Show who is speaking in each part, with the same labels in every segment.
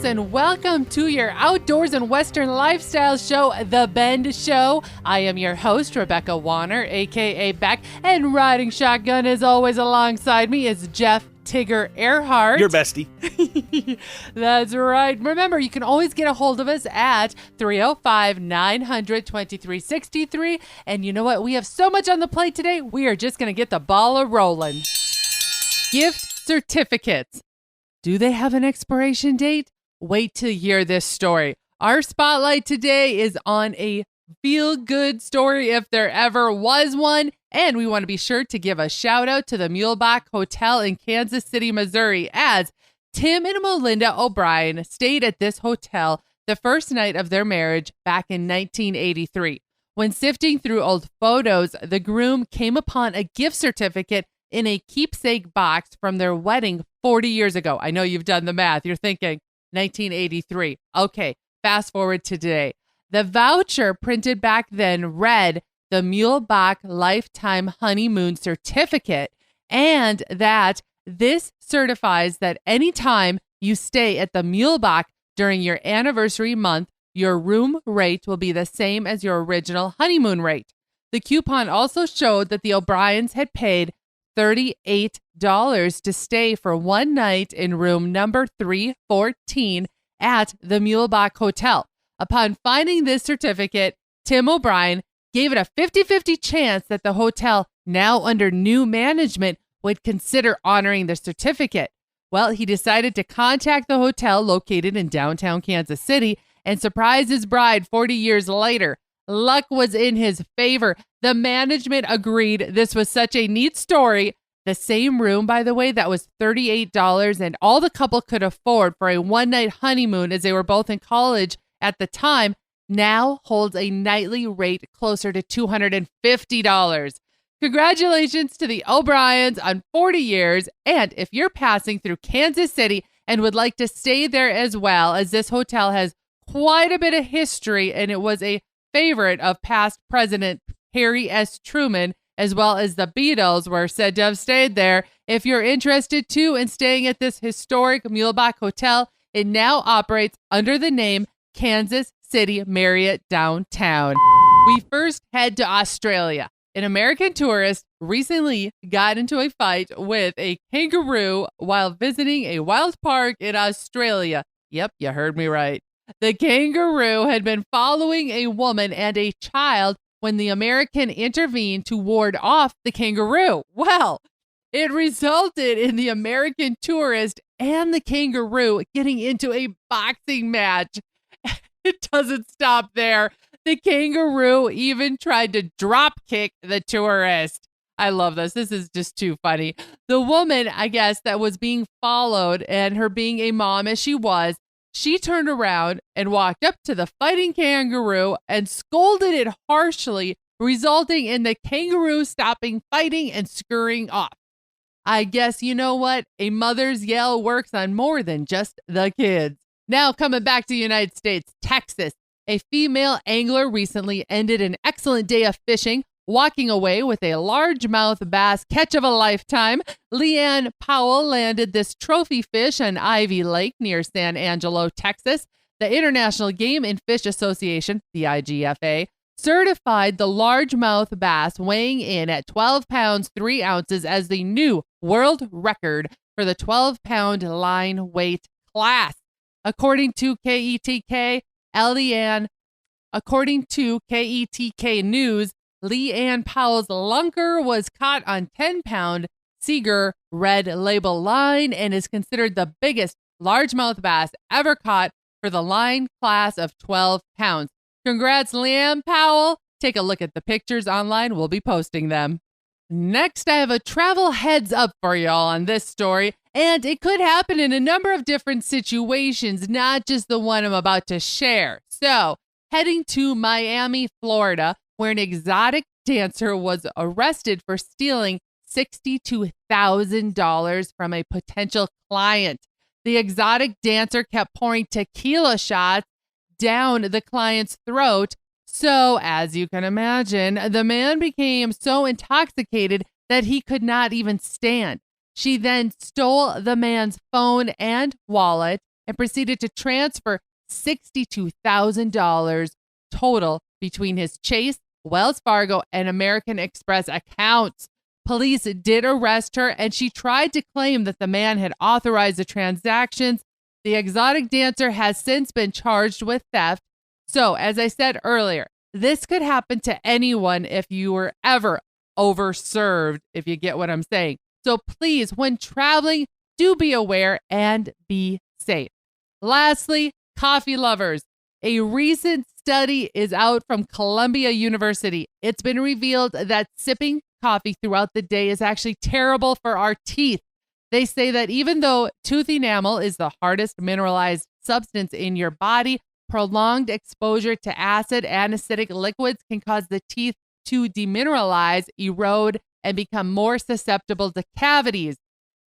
Speaker 1: and welcome to your outdoors and Western lifestyle show, The Bend Show. I am your host, Rebecca Warner, aka Beck, and riding shotgun as always alongside me is Jeff Tigger Earhart.
Speaker 2: Your bestie.
Speaker 1: That's right. Remember, you can always get a hold of us at 305-900-2363. And you know what? We have so much on the plate today, we are just going to get the ball a-rolling. Gift certificates. Do they have an expiration date? Wait till you hear this story. Our spotlight today is on a feel-good story if there ever was one. And we want to be sure to give a shout out to the Muehlebach Hotel in Kansas City, Missouri, as Tim and Melinda O'Brien stayed at this hotel the first night of their marriage back in 1983. When sifting through old photos, the groom came upon a gift certificate in a keepsake box from their wedding 40 years ago. I know you've done the math. You're thinking 1983. Okay, fast forward to today. The voucher printed back then read the Muehlebach Lifetime Honeymoon Certificate, and that this certifies that anytime you stay at the Muehlebach during your anniversary month, your room rate will be the same as your original honeymoon rate. The coupon also showed that the O'Briens had paid $38 to stay for one night in room number 314 at the Muehlebach Hotel. Upon finding this certificate, Tim O'Brien gave it a 50-50 chance that the hotel, now under new management, would consider honoring the certificate. Well, he decided to contact the hotel located in downtown Kansas City and surprise his bride 40 years later. Luck was in his favor. The management agreed this was such a neat story. The same room, by the way, that was $38 and all the couple could afford for a one-night honeymoon as they were both in college at the time, now holds a nightly rate closer to $250. Congratulations to the O'Briens on 40 years. And if you're passing through Kansas City and would like to stay there as well, as this hotel has quite a bit of history and it was a favorite of past President Harry S. Truman, as well as the Beatles were said to have stayed there. If you're interested too in staying at this historic Muehlebach Hotel, it now operates under the name Kansas City Marriott Downtown. We first head to Australia. An American tourist recently got into a fight with a kangaroo while visiting a wild park in Australia. Yep, you heard me right. The kangaroo had been following a woman and a child when the American intervened to ward off the kangaroo. Well, it resulted in the American tourist and the kangaroo getting into a boxing match. It doesn't stop there. The kangaroo even tried to drop kick the tourist. I love this. This is just too funny. The woman, I guess, that was being followed, and her being a mom as she was, she turned around and walked up to the fighting kangaroo and scolded it harshly, resulting in the kangaroo stopping fighting and scurrying off. I guess you know what? A mother's yell works on more than just the kids. Now coming back to the United States, Texas. A female angler recently ended an excellent day of fishing, walking away with a largemouth bass catch of a lifetime. Leanne Powell landed this trophy fish on Ivy Lake near San Angelo, Texas. The International Game and Fish Association, the IGFA, certified the largemouth bass weighing in at 12 pounds 3 ounces as the new world record for the 12-pound line weight class. According to KETK News, Leanne Powell's lunker was caught on 10-pound Seeger red label line and is considered the biggest largemouth bass ever caught for the line class of 12 pounds. Congrats, Leanne Powell. Take a look at the pictures online. We'll be posting them. Next, I have a travel heads up for y'all on this story, and it could happen in a number of different situations, not just the one I'm about to share. So, heading to Miami, Florida, where an exotic dancer was arrested for stealing $62,000 from a potential client. The exotic dancer kept pouring tequila shots down the client's throat. So, as you can imagine, the man became so intoxicated that he could not even stand. She then stole the man's phone and wallet, and proceeded to transfer $62,000 total between his Chase, Wells Fargo, and American Express accounts. Police did arrest her, and she tried to claim that the man had authorized the transactions. The exotic dancer has since been charged with theft. So, as I said earlier, this could happen to anyone if you were ever overserved, if you get what I'm saying. So please, when traveling, do be aware and be safe. Lastly, coffee lovers. A recent study is out from Columbia University. It's been revealed that sipping coffee throughout the day is actually terrible for our teeth. They say that even though tooth enamel is the hardest mineralized substance in your body, prolonged exposure to acid and acidic liquids can cause the teeth to demineralize, erode, and become more susceptible to cavities.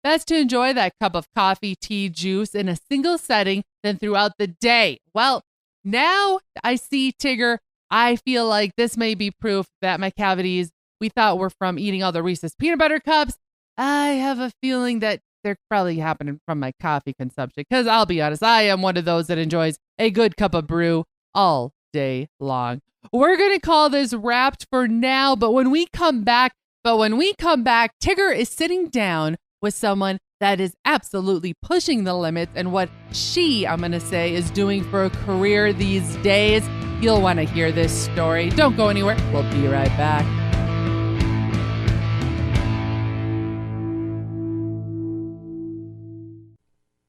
Speaker 1: Best to enjoy that cup of coffee, tea, juice in a single setting than throughout the day. Well, now I see, Tigger, I feel like this may be proof that my cavities we thought were from eating all the Reese's peanut butter cups. I have a feeling that they're probably happening from my coffee consumption, because I'll be honest, I am one of those that enjoys a good cup of brew all day long. We're going to call this wrapped for now, but when we come back, Tigger is sitting down with someone that is absolutely pushing the limits and what she, I'm going to say, is doing for a career these days. You'll want to hear this story. Don't go anywhere. We'll be right back.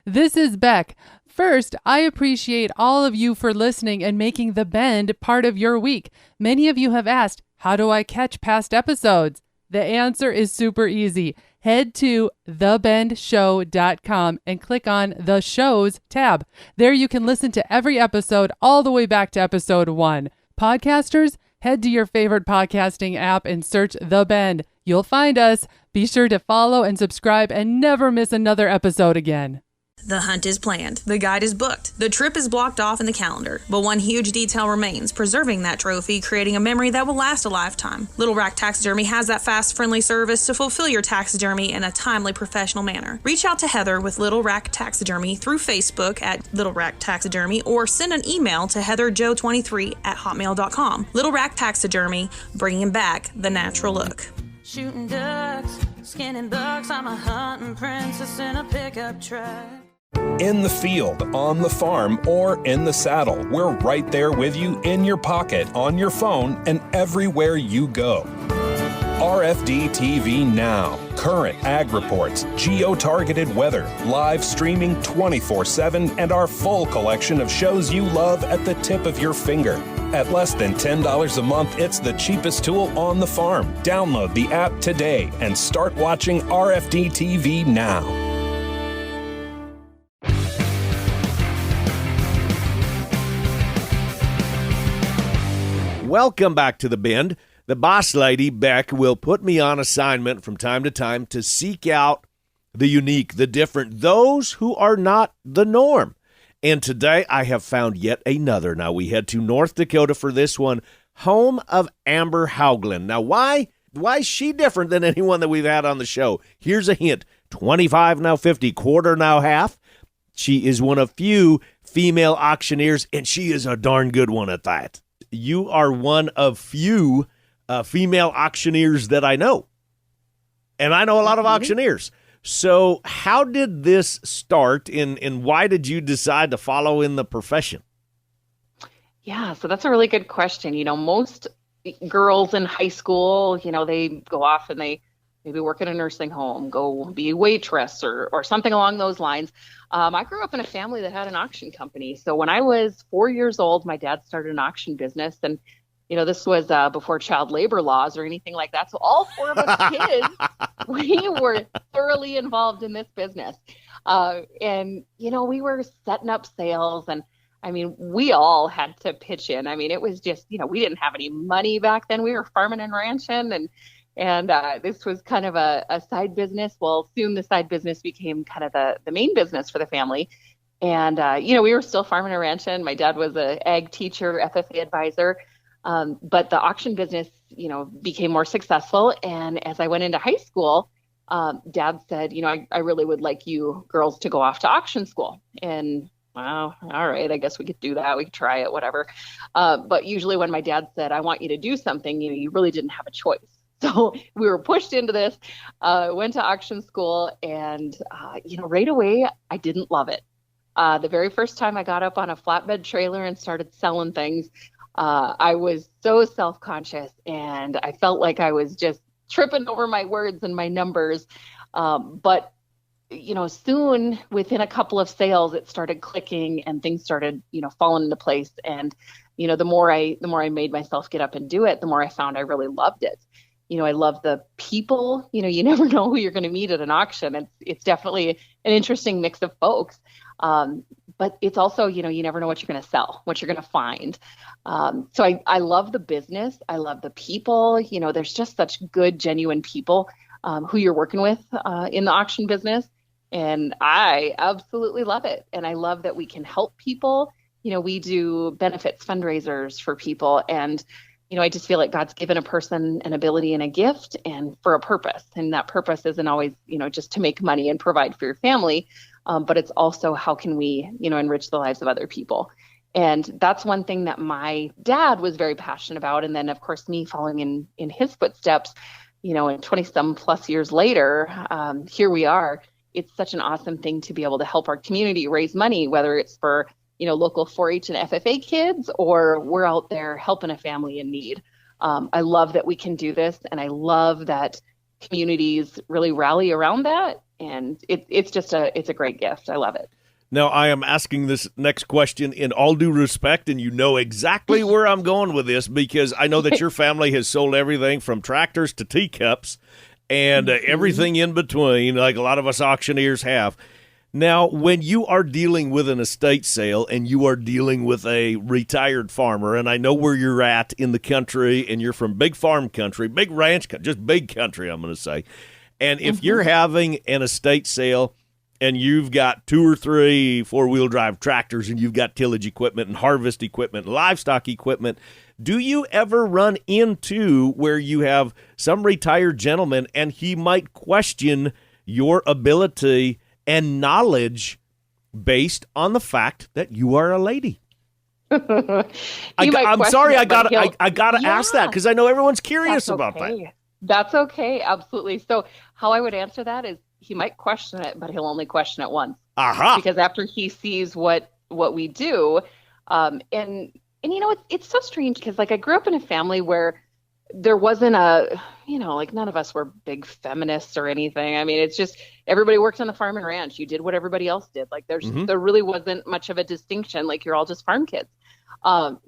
Speaker 1: This is Beck. First, I appreciate all of you for listening and making The Bend part of your week. Many of you have asked, how do I catch past episodes? The answer is super easy. Head to thebendshow.com and click on the shows tab. There you can listen to every episode all the way back to episode 1. Podcasters, head to your favorite podcasting app and search The Bend. You'll find us. Be sure to follow and subscribe and never miss another episode again.
Speaker 2: The hunt is planned. The guide is booked. The trip is blocked off in the calendar. But one huge detail remains, preserving that trophy, creating a memory that will last a lifetime. Little Rack Taxidermy has that fast, friendly service to fulfill your taxidermy in a timely, professional manner. Reach out to Heather with Little Rack Taxidermy through Facebook at Little Rack Taxidermy or send an email to heatherjoe23@hotmail.com. Little Rack Taxidermy, bringing back the natural look.
Speaker 3: Shooting ducks, skinning bucks, I'm a hunting princess in a pickup truck.
Speaker 4: In the field, on the farm, or in the saddle, we're right there with you in your pocket, on your phone, and everywhere you go. RFD TV Now. Current ag reports, geo-targeted weather, live streaming 24/7, and our full collection of shows you love at the tip of your finger. At less than $10 a month, it's the cheapest tool on the farm. Download the app today and start watching RFD TV now.
Speaker 5: Welcome back to The Bend. The boss lady, Beck, will put me on assignment from time to time to seek out the unique, the different, those who are not the norm. And today I have found yet another. Now we head to North Dakota for this one, home of Amber Hauglin. Now why is she different than anyone that we've had on the show? Here's a hint, 25 now 50, quarter now half. She is one of few female auctioneers, and she is a darn good one at that. You are one of few female auctioneers that I know. And I know a lot of auctioneers. So how did this start, and why did you decide to follow in the profession?
Speaker 6: Yeah, so that's a really good question. You know, most girls in high school, you know, they go off and they maybe work in a nursing home, go be a waitress or something along those lines. I grew up in a family that had an auction company. So when I was 4 years old, my dad started an auction business. And, you know, this was before child labor laws or anything like that. So all four of us kids, we were thoroughly involved in this business. And, you know, we were setting up sales, and I mean, we all had to pitch in. I mean, it was just, you know, we didn't have any money back then. We were farming and ranching, and this was kind of a side business. Well, soon the side business became kind of the main business for the family. And, you know, we were still farming and ranching. My dad was an ag teacher, FFA advisor. But the auction business, you know, became more successful. And as I went into high school, Dad said, you know, I really would like you girls to go off to auction school. And Wow. All right. I guess we could do that. We could try it, whatever. But usually when my dad said, I want you to do something, you really didn't have a choice. So we were pushed into this, went to auction school, and, right away, I didn't love it. The very first time I got up on a flatbed trailer and started selling things, I was so self-conscious, and I felt like I was just tripping over my words and my numbers. But soon within a couple of sales, it started clicking and things started, falling into place. And, the more I made myself get up and do it, the more I found I really loved it. I love the people. You never know who you're going to meet at an auction. It's definitely an interesting mix of folks. But it's also, you never know what you're going to sell, what you're going to find. So I love the business. I love the people. There's just such good, genuine people who you're working with in the auction business. And I absolutely love it. And I love that we can help people. We do benefits fundraisers for people. And I just feel like God's given a person an ability and a gift and for a purpose. And that purpose isn't always, just to make money and provide for your family. But it's also how can we, enrich the lives of other people. And that's one thing that my dad was very passionate about. And then, of course, me following in his footsteps, and 20-some plus years later, here we are. It's such an awesome thing to be able to help our community raise money, whether it's for local 4-H and FFA kids, or we're out there helping a family in need. I love that we can do this, and I love that communities really rally around that. And it's a great gift. I love it.
Speaker 5: Now, I am asking this next question in all due respect, and you know exactly where I'm going with this, because I know that your family has sold everything from tractors to teacups and everything in between, like a lot of us auctioneers have. Now, when you are dealing with an estate sale and you are dealing with a retired farmer, and I know where you're at in the country, and you're from big farm country, big ranch country, just big country, I'm going to say. And if you're having an estate sale and you've got 2 or 3 4-wheel drive tractors and you've got tillage equipment and harvest equipment and livestock equipment, do you ever run into where you have some retired gentleman and he might question your ability and knowledge based on the fact that you are a lady?
Speaker 6: I'm
Speaker 5: sorry, I gotta ask that because I know everyone's curious about that.
Speaker 6: That's okay, absolutely. So how I would answer that is he might question it, but he'll only question it once. Because after he sees what we do, and it's so strange because I grew up in a family where there wasn't none of us were big feminists or anything. I mean, it's just everybody worked on the farm and ranch. You did what everybody else did. There really wasn't much of a distinction. You're all just farm kids.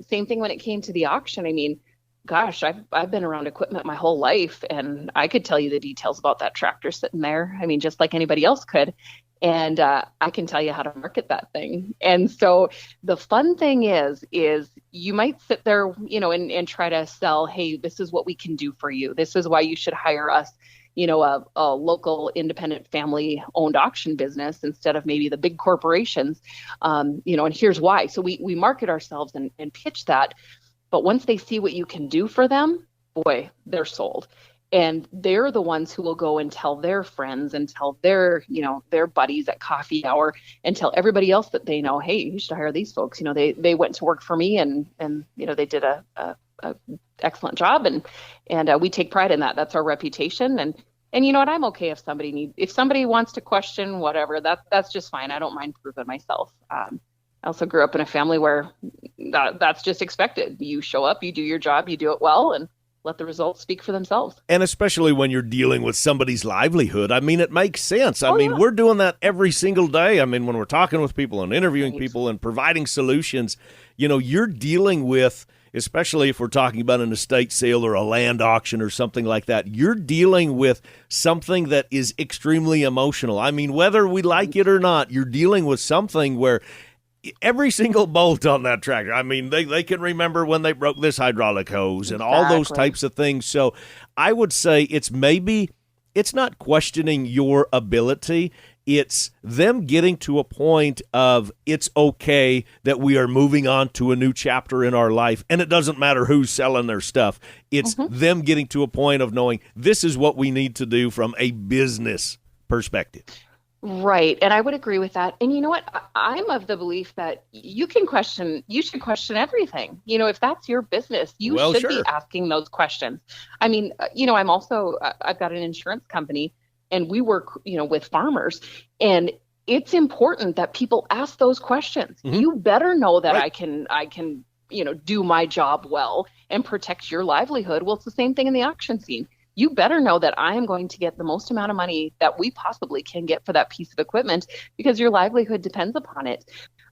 Speaker 6: Same thing when it came to the auction. I mean, gosh, I've been around equipment my whole life, and I could tell you the details about that tractor sitting there. I mean, just like anybody else could. And I can tell you how to market that thing. And so the fun thing is you might sit there, and try to sell, hey, this is what we can do for you. This is why you should hire us, a local independent family owned auction business instead of maybe the big corporations, and here's why. So we market ourselves and pitch that. But once they see what you can do for them, boy, they're sold. And they're the ones who will go and tell their friends and tell their buddies at coffee hour and tell everybody else that they know, hey, you should hire these folks. They went to work for me and they did a excellent job. And we take pride in that. That's our reputation. And you know what? I'm okay if somebody wants to question whatever, that's just fine. I don't mind proving myself. I also grew up in a family where that's just expected. You show up, you do your job, you do it well, and let the results speak for themselves. And
Speaker 5: especially when you're dealing with somebody's livelihood. I mean, it makes sense. We're doing that every single day. I mean, when we're talking with people and interviewing people and providing solutions, you're dealing with, especially if we're talking about an estate sale or a land auction or something like that, you're dealing with something that is extremely emotional. I mean, whether we like it or not, you're dealing with something where every single bolt on that tractor, I mean, they can remember when they broke this hydraulic hose and all those types of things. So I would say it's not questioning your ability. It's them getting to a point of it's okay that we are moving on to a new chapter in our life, and it doesn't matter who's selling their stuff. It's them getting to a point of knowing this is what we need to do from a business perspective.
Speaker 6: Right. And I would agree with that. And you know what? I'm of the belief that you should question everything. If that's your business, you
Speaker 5: Well,
Speaker 6: should be
Speaker 5: sure.
Speaker 6: asking those questions. I mean, I've got an insurance company and we work, with farmers, and it's important that people ask those questions.
Speaker 5: Mhm.
Speaker 6: You better know that
Speaker 5: Right.
Speaker 6: I can, do my job well and protect your livelihood. Well, it's the same thing in the auction scene. You better know that I am going to get the most amount of money that we possibly can get for that piece of equipment because your livelihood depends upon it.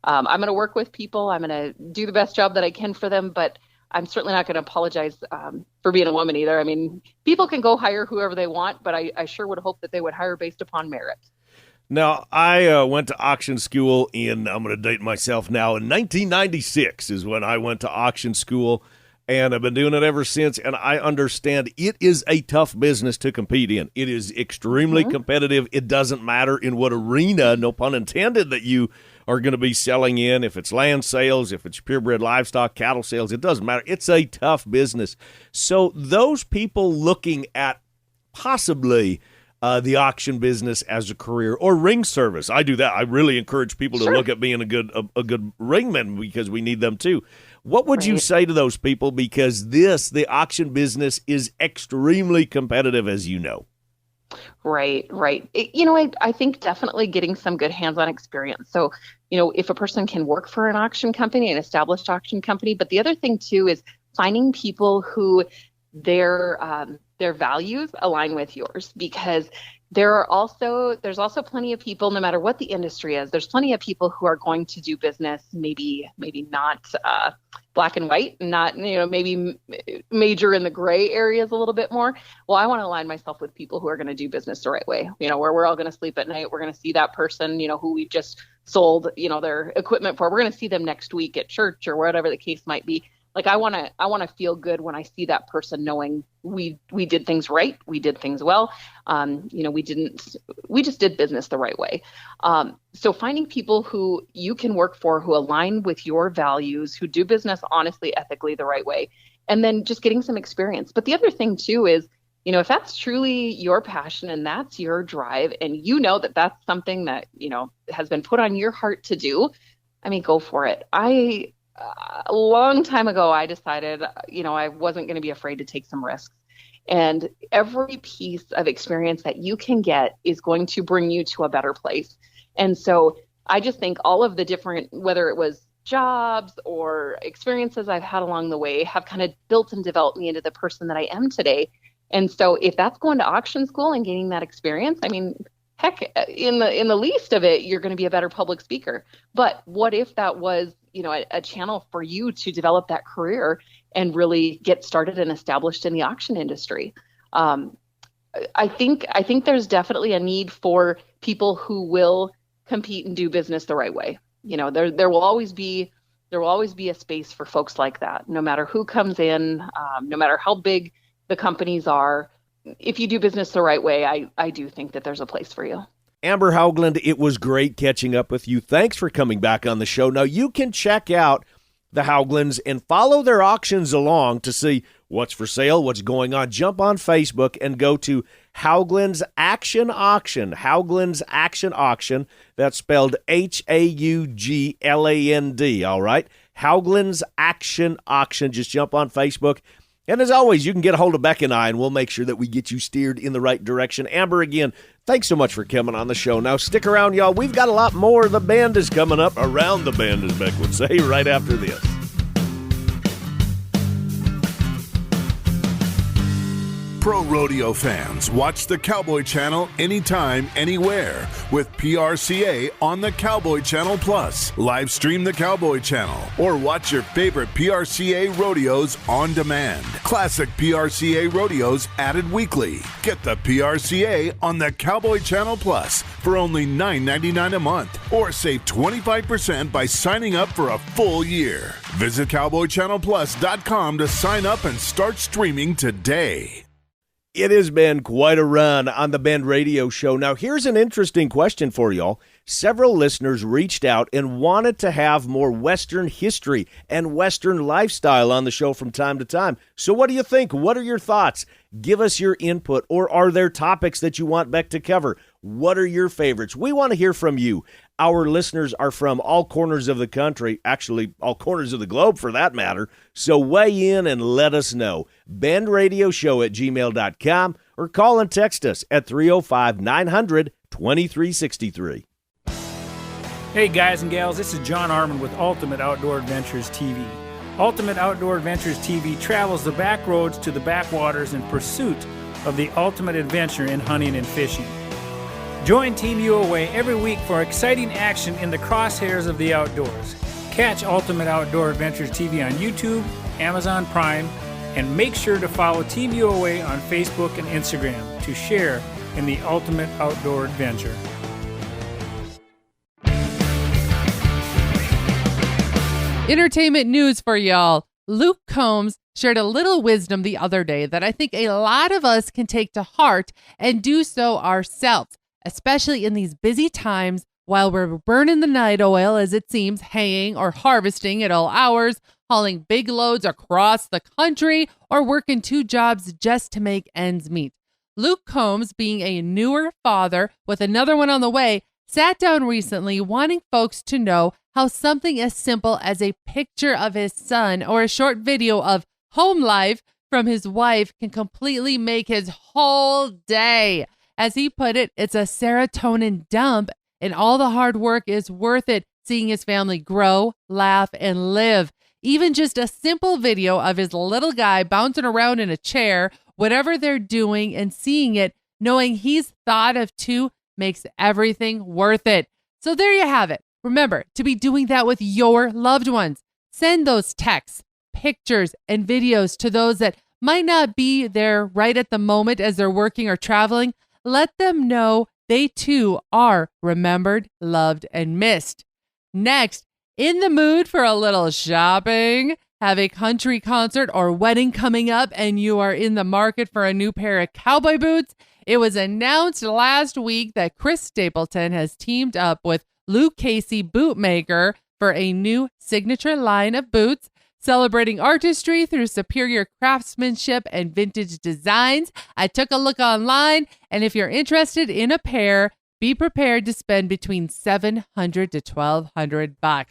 Speaker 6: I'm going to work with people. I'm going to do the best job that I can for them, but I'm certainly not going to apologize for being a woman either. I mean, people can go hire whoever they want, but I sure would hope that they would hire based upon merit.
Speaker 5: Now, I went to auction school I'm going to date myself now, in 1996 is when I went to auction school, and I've been doing it ever since, and I understand it is a tough business to compete in. It is extremely competitive. It doesn't matter in what arena, no pun intended, that you are going to be selling in. If it's land sales, if it's purebred livestock, cattle sales, it doesn't matter. It's a tough business. So those people looking at possibly the auction business as a career or ring service. I do that. I really encourage people to look at being a good ringman because we need them too. What would you say to those people? Because the auction business is extremely competitive, as you know.
Speaker 6: Right. I think definitely getting some good hands-on experience. So, if a person can work for an auction company, an established auction company, but the other thing too is finding people who their values align with yours, because there's also plenty of people, no matter what the industry is, there's plenty of people who are going to do business, maybe not black and white, not, maybe major in the gray areas a little bit more. Well, I want to align myself with people who are going to do business the right way, where we're all going to sleep at night. We're going to see that person, who we've just sold, their equipment for. We're going to see them next week at church or whatever the case might be. Like, I want to feel good when I see that person knowing we did things right. We did things well. We just did business the right way. So finding people who you can work for, who align with your values, who do business honestly, ethically, the right way, and then just getting some experience. But the other thing too is, if that's truly your passion and that's your drive, and that that's something that, has been put on your heart to do, I mean, go for it. A long time ago, I decided, I wasn't going to be afraid to take some risks. And every piece of experience that you can get is going to bring you to a better place. And so I just think all of the different, whether it was jobs or experiences I've had along the way, have kind of built and developed me into the person that I am today. And so if that's going to auction school and gaining that experience, I mean, heck, in the least of it, you're going to be a better public speaker. But what if that was, a channel for you to develop that career and really get started and established in the auction industry? I think there's definitely a need for people who will compete and do business the right way. There will always be a space for folks like that, no matter who comes in, no matter how big the companies are. If you do business the right way, I do think that there's a place for you.
Speaker 5: Amber Haugland, it was great catching up with you. Thanks for coming back on the show. Now, you can check out the Hauglands and follow their auctions along to see what's for sale, what's going on. Jump on Facebook and go to Hauglands Action Auction. Hauglands Action Auction. That's spelled Haugland, all right? Hauglands Action Auction. Just jump on Facebook. And as always, you can get a hold of Beck and I, and we'll make sure that we get you steered in the right direction. Amber, again, thanks so much for coming on the show. Now, stick around, y'all. We've got a lot more. The band is coming up, around the band, as Beck would say, right after this.
Speaker 7: Pro rodeo fans, watch the Cowboy Channel anytime, anywhere with PRCA on the Cowboy Channel Plus. Live stream the Cowboy Channel or watch your favorite PRCA rodeos on demand. Classic PRCA rodeos added weekly. Get the PRCA on the Cowboy Channel Plus for only $9.99 a month, or save 25% by signing up for a full year. Visit CowboyChannelPlus.com to sign up and start streaming today.
Speaker 5: It has been quite a run on the Bend Radio Show. Now, here's an interesting question for y'all. Several listeners reached out and wanted to have more Western history and Western lifestyle on the show from time to time. So what do you think? What are your thoughts? Give us your input. Or are there topics that you want Beck to cover? What are your favorites? We want to hear from you. Our listeners are from all corners of the country, actually all corners of the globe for that matter. So weigh in and let us know. bendradioshow@gmail.com or call and text us at 305-900-2363.
Speaker 8: Hey guys and gals, this is John Arman with Ultimate Outdoor Adventures TV. Ultimate Outdoor Adventures TV travels the back roads to the backwaters in pursuit of the ultimate adventure in hunting and fishing. Join Team UOA every week for exciting action in the crosshairs of the outdoors. Catch Ultimate Outdoor Adventures TV on YouTube, Amazon Prime, and make sure to follow Team UOA on Facebook and Instagram to share in the ultimate outdoor adventure.
Speaker 1: Entertainment news for y'all. Luke Combs shared a little wisdom the other day that I think a lot of us can take to heart and do so ourselves, especially in these busy times while we're burning the night oil, as it seems, haying or harvesting at all hours, hauling big loads across the country, or working 2 jobs just to make ends meet. Luke Combs, being a newer father with another one on the way, sat down recently wanting folks to know how something as simple as a picture of his son or a short video of home life from his wife can completely make his whole day. As he put it, it's a serotonin dump, and all the hard work is worth it, seeing his family grow, laugh, and live. Even just a simple video of his little guy bouncing around in a chair, whatever they're doing, and seeing it, knowing he's thought of too, makes everything worth it. So there you have it. Remember to be doing that with your loved ones. Send those texts, pictures, and videos to those that might not be there right at the moment as they're working or traveling. Let them know they too are remembered, loved, and missed. Next, in the mood for a little shopping? Have a country concert or wedding coming up and you are in the market for a new pair of cowboy boots? It was announced last week that Chris Stapleton has teamed up with Luke Casey Bootmaker for a new signature line of boots, celebrating artistry through superior craftsmanship and vintage designs. I took a look online, and if you're interested in a pair, be prepared to spend between $700 to $1,200.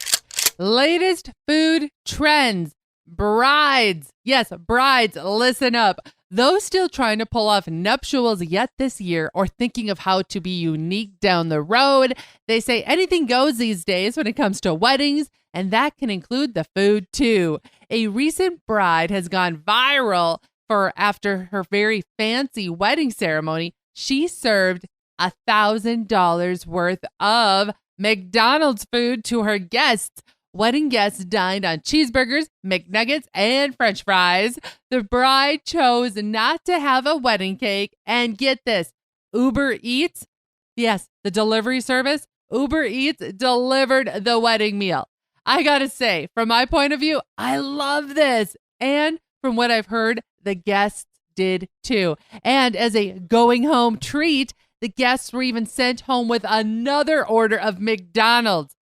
Speaker 1: Latest food trends. Brides. Yes, brides, listen up. Those still trying to pull off nuptials yet this year or thinking of how to be unique down the road, they say anything goes these days when it comes to weddings, and that can include the food too. A recent bride has gone viral for after her very fancy wedding ceremony, she served $1,000 worth of McDonald's food to her guests. Wedding guests dined on cheeseburgers, McNuggets, and French fries. The bride chose not to have a wedding cake. And get this, Uber Eats, yes, the delivery service, Uber Eats delivered the wedding meal. I gotta say, from my point of view, I love this. And from what I've heard, the guests did too. And as a going home treat, the guests were even sent home with another order of McDonald's.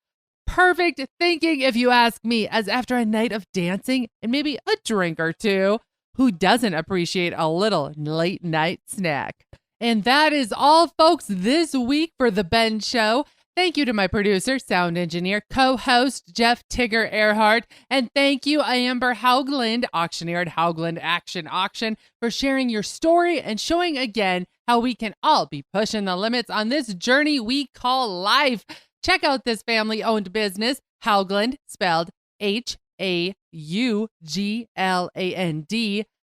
Speaker 1: Perfect thinking, if you ask me, as after a night of dancing and maybe a drink or two, who doesn't appreciate a little late night snack? And that is all, folks, this week for The Ben Show. Thank you to my producer, sound engineer, co-host, Jeff Tigger Earhart. And thank you, Amber Haugland, auctioneer at Haugland Action Auction, for sharing your story and showing again how we can all be pushing the limits on this journey we call life. Check out this family-owned business, Haugland, spelled Haugland,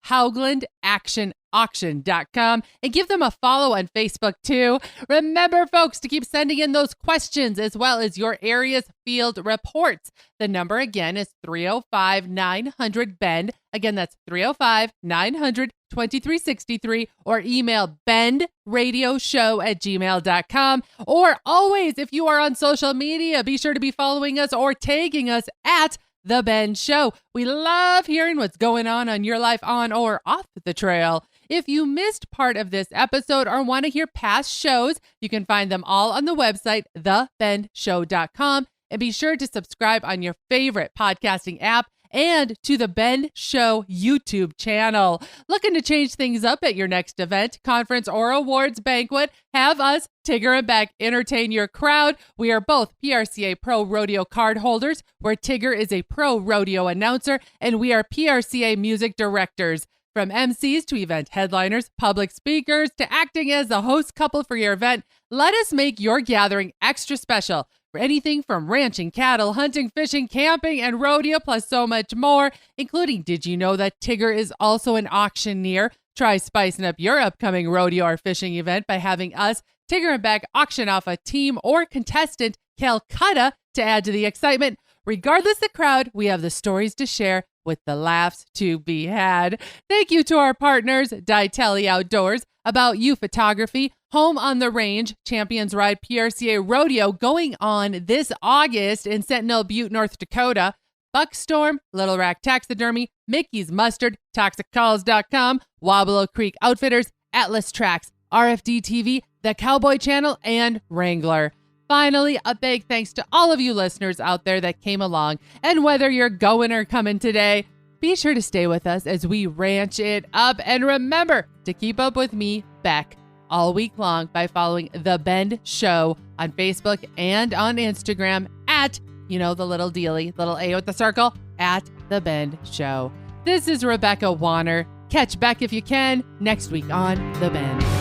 Speaker 1: HauglandActionAuction.com, and give them a follow on Facebook too. Remember, folks, to keep sending in those questions as well as your area's field reports. The number again is 305-900-BEND. Again, that's 305-900-2363, or email bendradioshow@gmail.com. Or always, if you are on social media, be sure to be following us or tagging us at The Ben Show. We love hearing what's going on your life on or off the trail. If you missed part of this episode or want to hear past shows, you can find them all on the website, thebendshow.com. And be sure to subscribe on your favorite podcasting app and to the Bend Show YouTube channel. Looking to change things up at your next event, conference, or awards banquet? Have us, Tigger and Beck, entertain your crowd. We are both PRCA Pro Rodeo card holders, where Tigger is a pro rodeo announcer, and we are PRCA music directors. From MCs to event headliners, public speakers, to acting as the host couple for your event, let us make your gathering extra special. For anything from ranching, cattle, hunting, fishing, camping, and rodeo, plus so much more, including did you know that Tigger is also an auctioneer? Try spicing up your upcoming rodeo or fishing event by having us, Tigger and Beck, auction off a team or contestant, Calcutta, to add to the excitement. Regardless of crowd, we have the stories to share with the laughs to be had. Thank you to our partners, Ditelli Outdoors, About You Photography, Home on the Range, Champions Ride PRCA Rodeo going on this August in Sentinel Butte, North Dakota, Buckstorm, Little Rack Taxidermy, Mickey's Mustard, ToxicCalls.com, Wabalo Creek Outfitters, Atlas Tracks, RFD TV, The Cowboy Channel, and Wrangler. Finally, a big thanks to all of you listeners out there that came along. And whether you're going or coming today, be sure to stay with us as we ranch it up. And remember to keep up with me, Beck, all week long by following The Bend Show on Facebook and on Instagram at, you know, the little dealie, little A with the circle, at The Bend Show. This is Rebecca Warner. Catch Beck if you can next week on The Bend.